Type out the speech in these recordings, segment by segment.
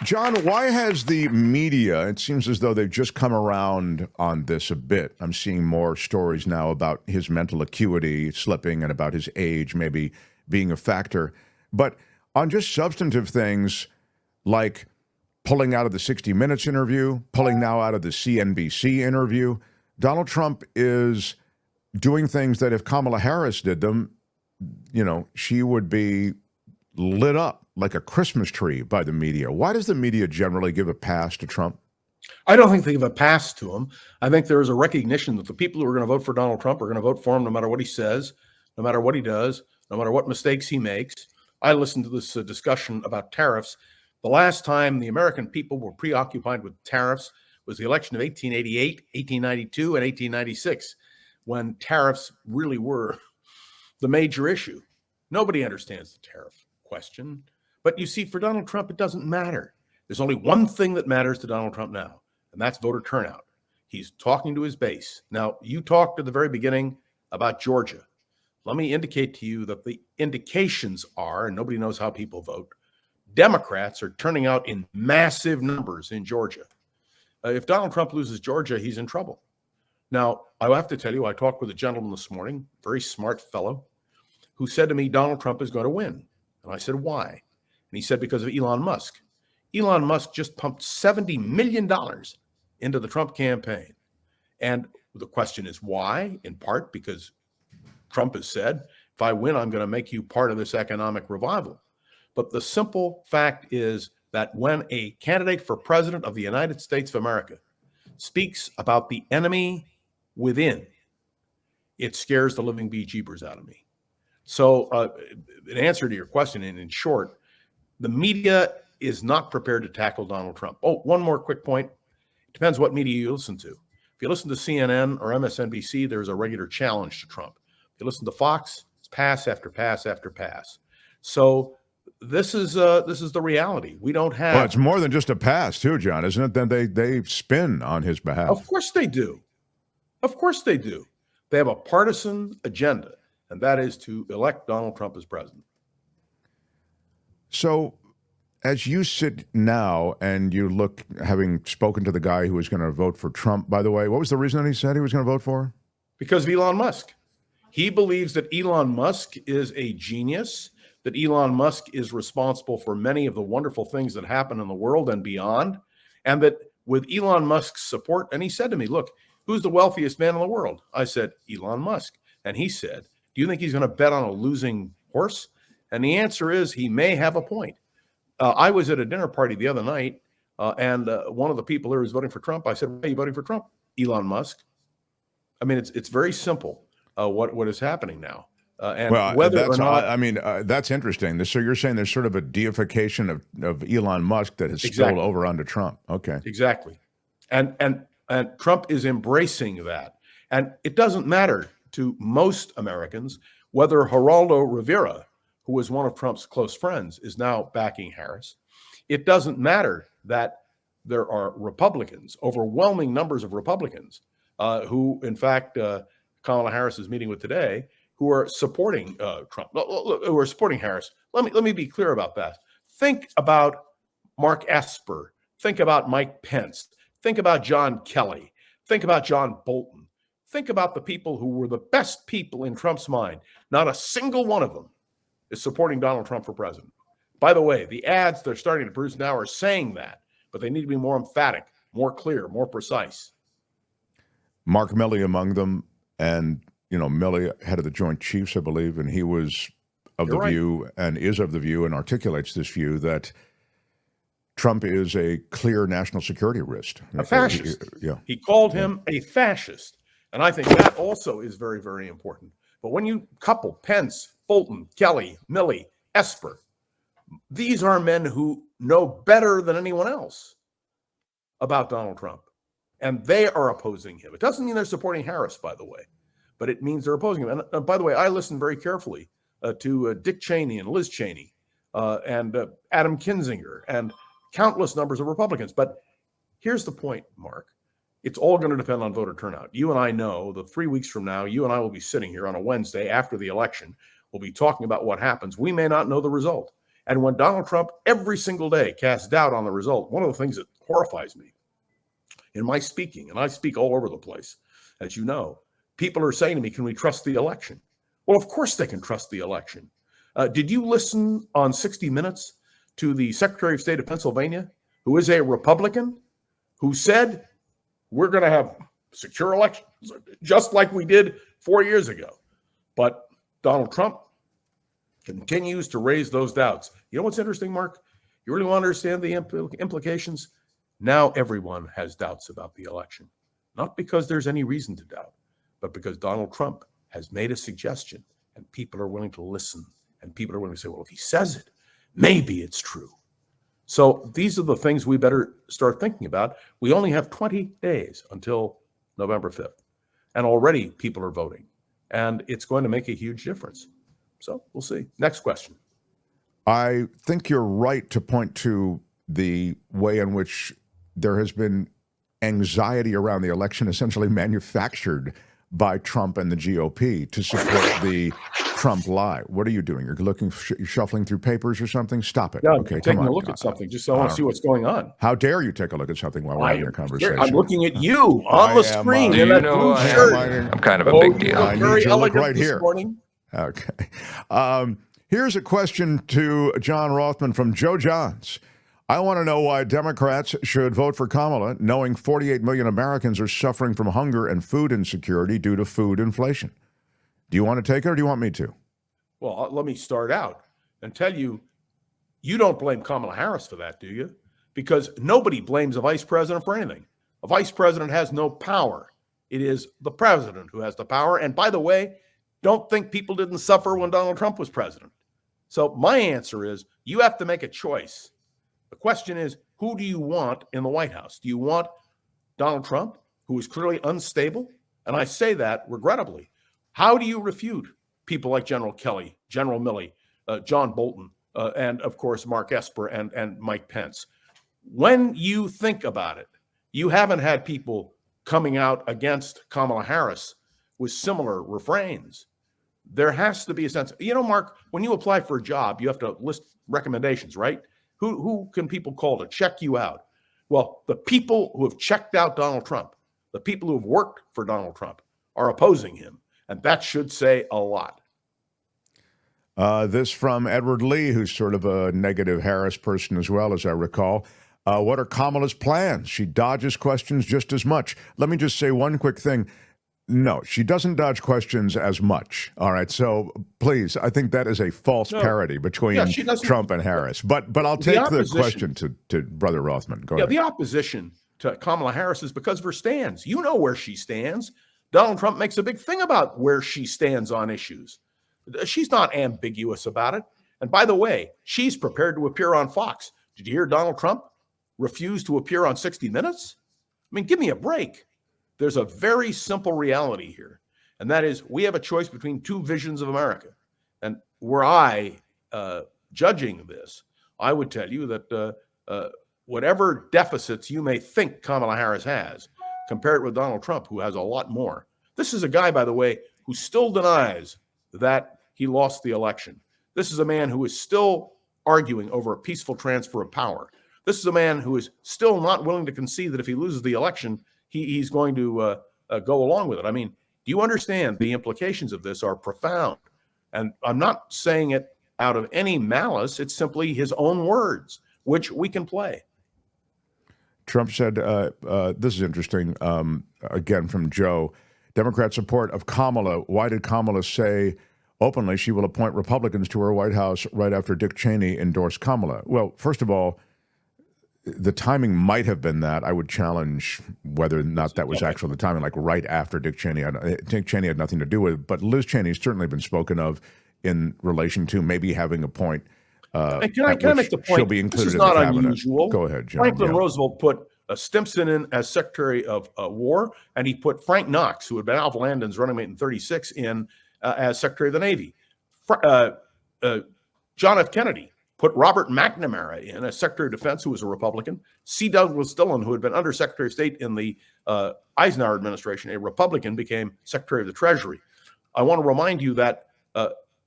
John, why has the media, it seems as though they've just come around on this a bit. I'm seeing more stories now about his mental acuity slipping and about his age maybe being a factor. But on just substantive things like pulling out of the 60 Minutes interview, pulling now out of the CNBC interview, Donald Trump is doing things that if Kamala Harris did them, she would be lit up like a Christmas tree by the media. Why does the media generally give a pass to Trump? I don't think they give a pass to him. I think there is a recognition that the people who are going to vote for Donald Trump are going to vote for him no matter what he says, no matter what he does, no matter what mistakes he makes. I listened to this discussion about tariffs. The last time the American people were preoccupied with tariffs was the election of 1888, 1892, and 1896, when tariffs really were the major issue. Nobody understands the tariff question. But you see, for Donald Trump, it doesn't matter. There's only one thing that matters to Donald Trump now, and that's voter turnout. He's talking to his base. Now, you talked at the very beginning about Georgia. Let me indicate to you that the indications are, and nobody knows how people vote, Democrats are turning out in massive numbers in Georgia. If Donald Trump loses Georgia, he's in trouble. Now, I have to tell you, I talked with a gentleman this morning, very smart fellow, who said to me, Donald Trump is going to win. And I said, why? And he said, because of Elon Musk. Elon Musk just pumped $70 million into the Trump campaign. And the question is why? In part because Trump has said, if I win, I'm going to make you part of this economic revival. But the simple fact is that when a candidate for president of the United States of America speaks about the enemy within, it scares the living bejeebers out of me. So in answer to your question, and in short, the media is not prepared to tackle Donald Trump. Oh, one more quick point. It depends what media you listen to. If you listen to CNN or MSNBC, there's a regular challenge to Trump. If you listen to Fox, it's pass after pass after pass. So this is the reality. We don't have. Well, it's more than just a pass, too, John, isn't it? Then they spin on his behalf. Of course they do. Of course they do. They have a partisan agenda, and that is to elect Donald Trump as president. So as you sit now and you look, having spoken to the guy who was going to vote for Trump, by the way, what was the reason that he said he was going to vote for? Because of Elon Musk. He believes that Elon Musk is a genius, that Elon Musk is responsible for many of the wonderful things that happen in the world and beyond, and that with Elon Musk's support, and he said to me, look, who's the wealthiest man in the world? I said, Elon Musk. And he said, do you think he's going to bet on a losing horse? And the answer is he may have a point. I was at a dinner party the other night, and one of the people there was voting for Trump. I said, why are you voting for Trump? Elon Musk. I mean, it's very simple what is happening now. And well, whether or not, I mean, that's interesting. So you're saying there's sort of a deification of Elon Musk that has spilled over onto Trump. Okay. Exactly. And Trump is embracing that. And it doesn't matter to most Americans whether Geraldo Rivera, who was one of Trump's close friends, is now backing Harris. It doesn't matter that there are Republicans, overwhelming numbers of Republicans, who, in fact, Kamala Harris is meeting with today, who are supporting Trump, who are supporting Harris. Let me be clear about that. Think about Mark Esper. Think about Mike Pence. Think about John Kelly. Think about John Bolton. Think about the people who were the best people in Trump's mind. Not a single one of them is supporting Donald Trump for president. By the way, the ads they're starting to produce now are saying that, but they need to be more emphatic, more clear, more precise. Mark Milley among them, and Milley, head of the Joint Chiefs, I believe, and he was of the view and is of the view and articulates this view that Trump is a clear national security risk. A fascist. He called him a fascist. And I think that also is very, very important. But when you couple Pence, Bolton, Kelly, Milley, Esper, these are men who know better than anyone else about Donald Trump. And they are opposing him. It doesn't mean they're supporting Harris, by the way, but it means they're opposing him. And by the way, I listened very carefully to Dick Cheney and Liz Cheney and Adam Kinzinger and countless numbers of Republicans. But here's the point, Mark. It's all going to depend on voter turnout. You and I know that 3 weeks from now, you and I will be sitting here on a Wednesday after the election. We'll be talking about what happens. We may not know the result. And when Donald Trump every single day casts doubt on the result, one of the things that horrifies me in my speaking, and I speak all over the place, as you know, people are saying to me, can we trust the election? Well, of course they can trust the election. Did you listen on 60 Minutes to the Secretary of State of Pennsylvania, who is a Republican, who said, we're going to have secure elections, just like we did 4 years ago? But Donald Trump continues to raise those doubts. You know what's interesting, Mark? You really want to understand the implications? Now everyone has doubts about the election, not because there's any reason to doubt, but because Donald Trump has made a suggestion and people are willing to listen, and people are willing to say, well, if he says it, maybe it's true. So these are the things we better start thinking about. We only have 20 days until November 5th, and already people are voting, and it's going to make a huge difference. So we'll see. Next question. I think you're right to point to the way in which there has been anxiety around the election essentially manufactured by Trump and the GOP to support the Trump lie. What are you doing? You're shuffling through papers or something? Stop it. Yeah, okay, I'm come taking on. a look at something just so I want to see what's going on. How dare you take a look at something while we're having a conversation? I'm looking at you on the screen in that blue shirt. I'm kind of a big deal. I need you to look right here. Morning. Okay. Here's a question to John Rothman from Joe Johns. I want to know why Democrats should vote for Kamala, knowing 48 million Americans are suffering from hunger and food insecurity due to food inflation. Do you want to take it or do you want me to? Well, let me start out and tell you, you don't blame Kamala Harris for that, do you? Because nobody blames a vice president for anything. A vice president has no power. It is the president who has the power. And by the way, don't think people didn't suffer when Donald Trump was president. So my answer is you have to make a choice. The question is, who do you want in the White House? Do you want Donald Trump, who is clearly unstable? And I say that regrettably. How do you refute people like General Kelly, General Milley, John Bolton, and of course, Mark Esper and Mike Pence? When you think about it, you haven't had people coming out against Kamala Harris with similar refrains. There has to be a sense. You know, Mark, when you apply for a job, you have to list recommendations, right? Who can people call to check you out? Well, the people who have checked out Donald Trump, the people who have worked for Donald Trump, are opposing him. And that should say a lot. This from Edward Lee, who's sort of a negative Harris person as well, as I recall. What are Kamala's plans? She dodges questions just as much. Let me just say one quick thing. No, she doesn't dodge questions as much. All right. So please, I think that is a false parody between Trump and Harris. But I'll take the question to Brother Rothman. Go ahead. The opposition to Kamala Harris is because of her stands. You know where she stands. Donald Trump makes a big thing about where she stands on issues. She's not ambiguous about it. And by the way, she's prepared to appear on Fox. Did you hear Donald Trump refuse to appear on 60 Minutes? I mean, give me a break. There's a very simple reality here, and that is we have a choice between two visions of America. And were I judging this, I would tell you that whatever deficits you may think Kamala Harris has, compare it with Donald Trump, who has a lot more. This is a guy, by the way, who still denies that he lost the election. This is a man who is still arguing over a peaceful transfer of power. This is a man who is still not willing to concede that if he loses the election, he's going to go along with it. I mean, do you understand the implications of this are profound? And I'm not saying it out of any malice. It's simply his own words, which we can play. Trump said, this is interesting, again from Joe, Democrat support of Kamala. Why did Kamala say openly she will appoint Republicans to her White House right after Dick Cheney endorsed Kamala? Well, first of all, the timing might have been that. I would challenge whether or not that was actually the timing, like right after Dick Cheney. Dick Cheney had nothing to do with it, but Liz Cheney has certainly been spoken of in relation to maybe having a point. Can I make the point? She'll be included this is in not the cabinet. unusual. Go ahead, John. Franklin Roosevelt put Stimson in as Secretary of War, and he put Frank Knox, who had been Alva Landon's running mate in 36, in as Secretary of the Navy. John F. Kennedy put Robert McNamara in as Secretary of Defense, who was a Republican. C. Douglas Dillon, who had been Under Secretary of State in the Eisenhower administration, a Republican, became Secretary of the Treasury. I want to remind you that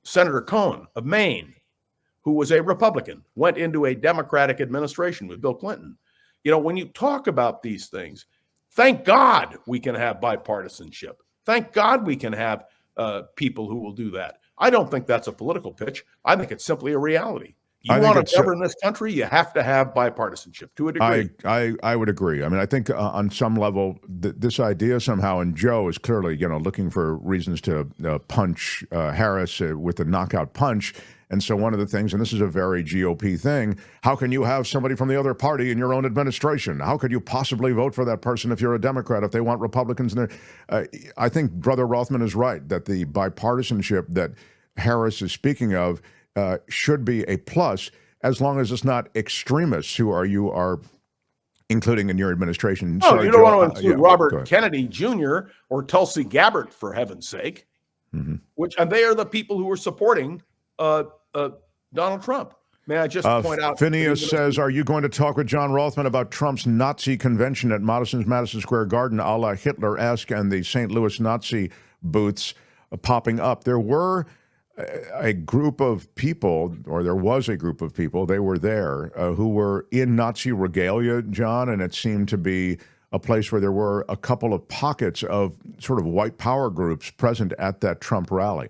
Senator Cohen of Maine who was a Republican, went into a Democratic administration with Bill Clinton. When you talk about these things, thank God we can have bipartisanship. Thank God we can have people who will do that. I don't think that's a political pitch. I think it's simply a reality. You want to govern this country, you have to have bipartisanship to a degree. I would agree. I mean, I think on some level, this idea somehow, and Joe is clearly, looking for reasons to punch Harris with a knockout punch. And so one of the things, and this is a very GOP thing, how can you have somebody from the other party in your own administration? How could you possibly vote for that person if you're a Democrat, if they want Republicans in there? I think Brother Rothman is right that the bipartisanship that Harris is speaking of should be a plus, as long as it's not extremists who you are including in your administration. No, you don't want to include Robert Kennedy Jr. or Tulsi Gabbard, for heaven's sake. And they are the people who are supporting Donald Trump. May I just point out? Phineas says, are you going to talk with John Rothman about Trump's Nazi convention at Madison Square Garden, a la Hitler-esque, and the St. Louis Nazi booths popping up? There were a group of people, or there was a group of people, they were there, who were in Nazi regalia, John, and it seemed to be a place where there were a couple of pockets of sort of white power groups present at that Trump rally.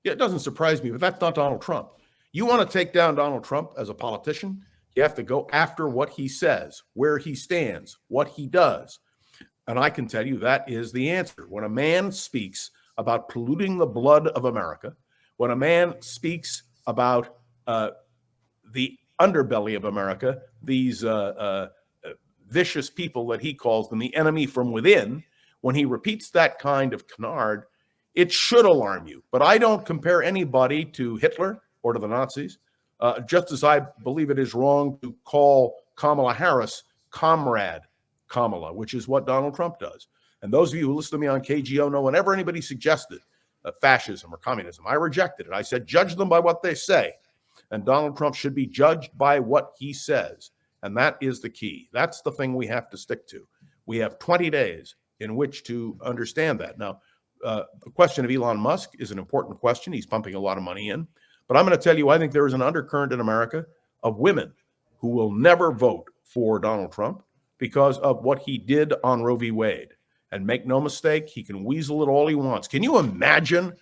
Yeah, it doesn't surprise me, but that's not Donald Trump. You want to take down Donald Trump as a politician, you have to go after what he says, where he stands, what he does. And I can tell you that is the answer. When a man speaks about polluting the blood of America, when a man speaks about the underbelly of America, these vicious people that he calls them the enemy from within, when he repeats that kind of canard, it should alarm you. But I don't compare anybody to Hitler or to the Nazis, just as I believe it is wrong to call Kamala Harris Comrade Kamala, which is what Donald Trump does. And those of you who listen to me on KGO know whenever anybody suggested fascism or communism, I rejected it. I said, judge them by what they say. And Donald Trump should be judged by what he says. And that is the key. That's the thing we have to stick to. We have 20 days in which to understand that. Now, the question of Elon Musk is an important question. He's pumping a lot of money in. But I'm going to tell you, I think there is an undercurrent in America of women who will never vote for Donald Trump because of what he did on Roe v. Wade. And make no mistake, he can weasel it all he wants. Can you imagine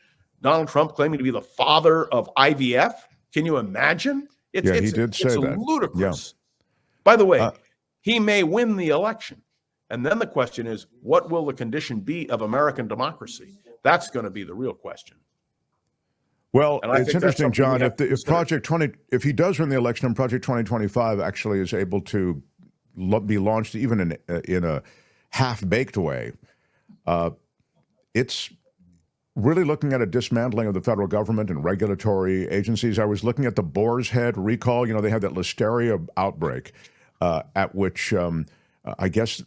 Donald Trump claiming to be the father of IVF? Can you imagine? He did say that. It's ludicrous. Yeah. By the way, he may win the election. And then the question is, what will the condition be of American democracy? That's going to be the real question. Well, it's interesting, John, if Project 20, if he does win the election and Project 2025 actually is able to be launched even in a half-baked way, it's really looking at a dismantling of the federal government and regulatory agencies. I was looking at the Boar's Head recall. They had that listeria outbreak at which I guess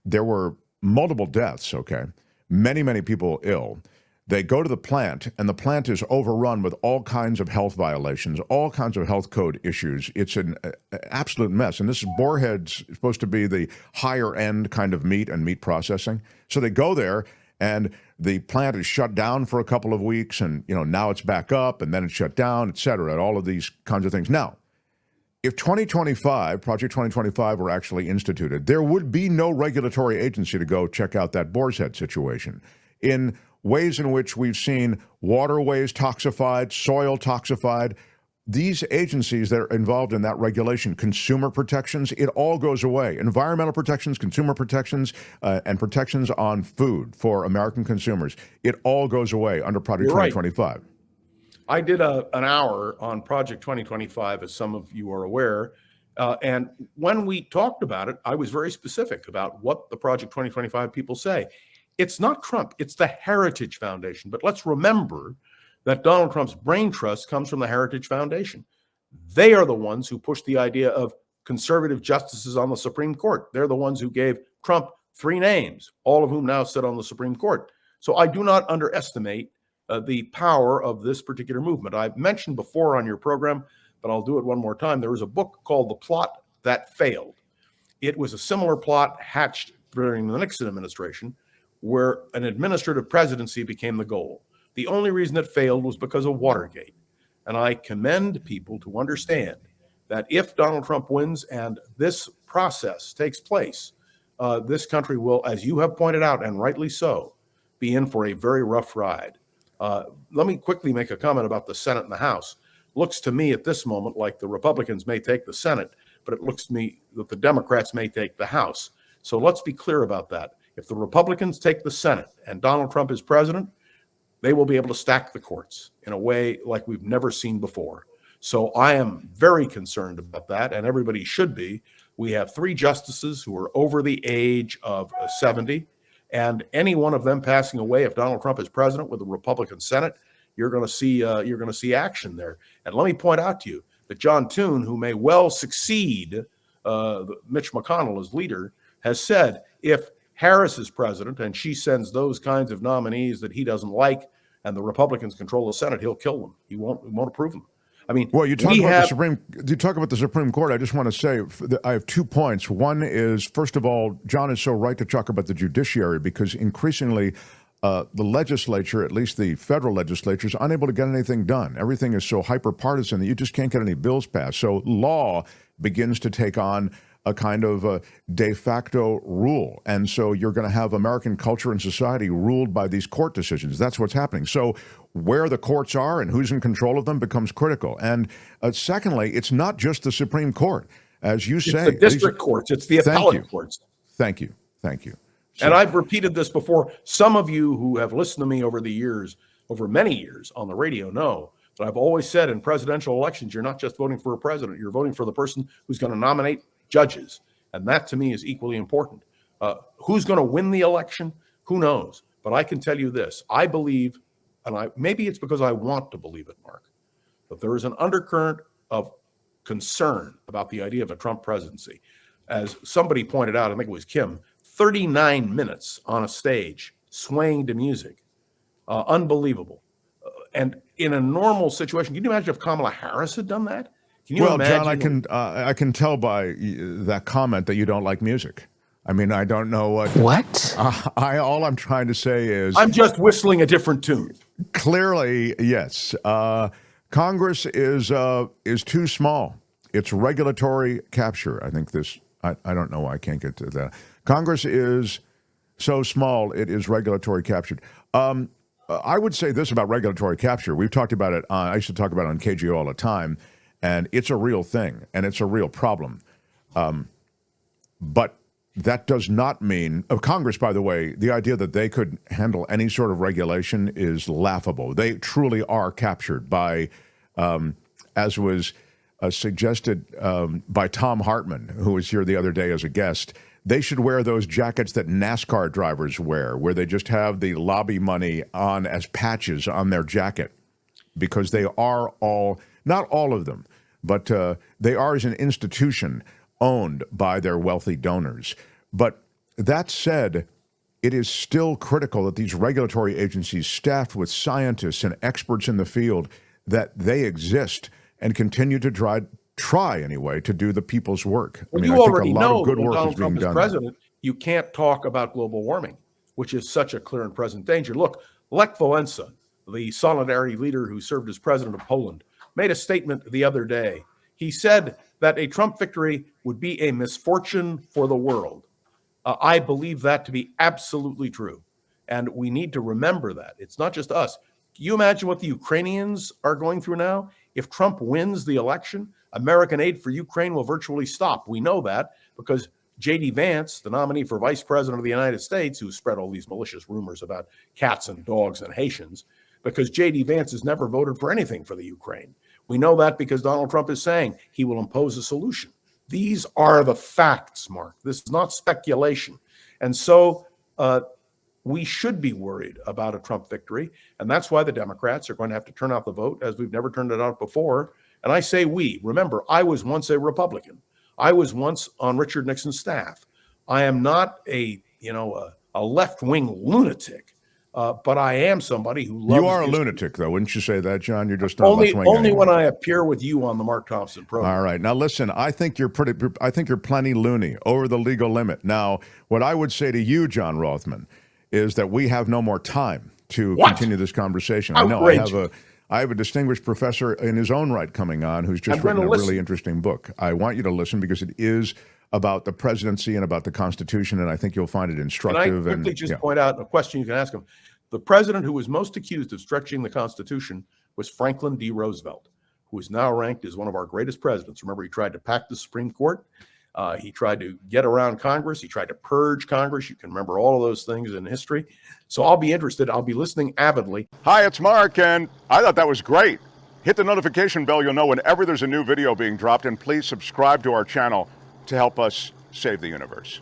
there were multiple deaths, many, many people ill. They go to the plant, and the plant is overrun with all kinds of health violations, all kinds of health code issues. It's an absolute mess. And this Boarhead's supposed to be the higher end kind of meat and meat processing. So they go there, and the plant is shut down for a couple of weeks, and now it's back up, and then it's shut down, et cetera, and all of these kinds of things. Now, if Project 2025 were actually instituted, there would be no regulatory agency to go check out that Boar's Head situation. In ways in which we've seen waterways toxified, soil toxified, these agencies that are involved in that regulation, consumer protections, it all goes away. Environmental protections, consumer protections, and protections on food for American consumers, it all goes away under Project 2025. Right. I did an hour on Project 2025, as some of you are aware. And when we talked about it, I was very specific about what the Project 2025 people say. It's not Trump, it's the Heritage Foundation. But let's remember that Donald Trump's brain trust comes from the Heritage Foundation. They are the ones who pushed the idea of conservative justices on the Supreme Court. They're the ones who gave Trump 3 names, all of whom now sit on the Supreme Court. So I do not underestimate the power of this particular movement. I've mentioned before on your program, but I'll do it one more time. There was a book called The Plot That Failed. It was a similar plot hatched during the Nixon administration, where an administrative presidency became the goal. The only reason it failed was because of Watergate. And I commend people to understand that if Donald Trump wins and this process takes place, this country will, as you have pointed out, and rightly so, be in for a very rough ride. Let me quickly make a comment about the Senate and the House. Looks to me at this moment like the Republicans may take the Senate, but it looks to me that the Democrats may take the House. So let's be clear about that. If the Republicans take the Senate and Donald Trump is president, they will be able to stack the courts in a way like we've never seen before. So I am very concerned about that, and everybody should be. We have 3 justices who are over the age of 70, and any one of them passing away, if Donald Trump is president with the Republican Senate, you're going to see action there. And let me point out to you that John Toon, who may well succeed Mitch McConnell as leader, has said if Harris is president and she sends those kinds of nominees that he doesn't like, and the Republicans control the Senate, he'll kill them. He won't approve them. I mean, well, you talk about the Supreme Court. I just want to say I have 2 points. One is, first of all, John is so right to talk about the judiciary, because increasingly the legislature, at least the federal legislature, is unable to get anything done. Everything is so hyper-partisan that you just can't get any bills passed. So law begins to take on a kind of a de facto rule. And so you're going to have American culture and society ruled by these court decisions. That's what's happening. So where the courts are and who's in control of them becomes critical. And secondly, it's not just the Supreme Court. As you say, it's the district courts, it's the appellate courts. Thank you. Thank you. So, and I've repeated this before. Some of you who have listened to me over the years, over many years on the radio, know that I've always said in presidential elections, you're not just voting for a president, you're voting for the person who's going to nominate judges. And that to me is equally important. Who's going to win the election? Who knows? But I can tell you this. I believe, and maybe it's because I want to believe it, Mark, but there is an undercurrent of concern about the idea of a Trump presidency. As somebody pointed out, I think it was Kim, 39 minutes on a stage swaying to music. Unbelievable. And in a normal situation, can you imagine if Kamala Harris had done that? Can you imagine? John, I can tell by that comment that you don't like music. I mean, I don't know what. All I'm trying to say is I'm just whistling a different tune. Clearly, yes. Congress is too small. It's regulatory capture. I think this. I don't know why I can't get to that. Congress is so small. It is regulatory captured. I would say this about regulatory capture. We've talked about it. I used to talk about it on KGO all the time. And it's a real thing, and it's a real problem. But that does not mean, Congress, by the way, the idea that they could handle any sort of regulation is laughable. They truly are captured by, as was suggested by Tom Hartman, who was here the other day as a guest, they should wear those jackets that NASCAR drivers wear, where they just have the lobby money on as patches on their jacket, because they are all, not all of them, but they are as an institution owned by their wealthy donors. But that said, it is still critical that these regulatory agencies staffed with scientists and experts in the field, that they exist and continue to try anyway to do the people's work. Well, I mean, you I think already a lot know of good that when work Donald is being Trump is done. president, you can't talk about global warming, which is such a clear and present danger. Look, Lech Walesa, the Solidarity leader who served as president of Poland, made a statement the other day. He said that a Trump victory would be a misfortune for the world. I believe that to be absolutely true. And we need to remember that. It's not just us. Can you imagine what the Ukrainians are going through now? If Trump wins the election, American aid for Ukraine will virtually stop. We know that because J.D. Vance, the nominee for vice president of the United States, who spread all these malicious rumors about cats and dogs and Haitians, because J.D. Vance has never voted for anything for the Ukraine. We know that because Donald Trump is saying he will impose a solution. These are the facts, Mark. This is not speculation. And so we should be worried about a Trump victory. And that's why the Democrats are going to have to turn out the vote as we've never turned it out before. And I say we. Remember, I was once a Republican. I was once on Richard Nixon's staff. I am not a left-wing lunatic. But I am somebody who loves. You are a lunatic, though, wouldn't you say that, John? You're just not only anyway. When I appear with you on the Mark Thompson program. All right, now listen. I think you're plenty loony, over the legal limit. Now, what I would say to you, John Rothman, is that we have no more time to continue this conversation. Outrageous. I have a distinguished professor in his own right coming on who's just I'm going written to a really listen. interesting book. I want you to listen because it is about the presidency and about the Constitution, and I think you'll find it Can I instructive. quickly And just yeah, point out a question you can ask him? The president who was most accused of stretching the Constitution was Franklin D. Roosevelt, who is now ranked as one of our greatest presidents. Remember, he tried to pack the Supreme Court. He tried to get around Congress. He tried to purge Congress. You can remember all of those things in history. So I'll be interested. I'll be listening avidly. Hi, it's Mark, and I thought that was great. Hit the notification bell. You'll know whenever there's a new video being dropped, and please subscribe to our channel to help us save the universe.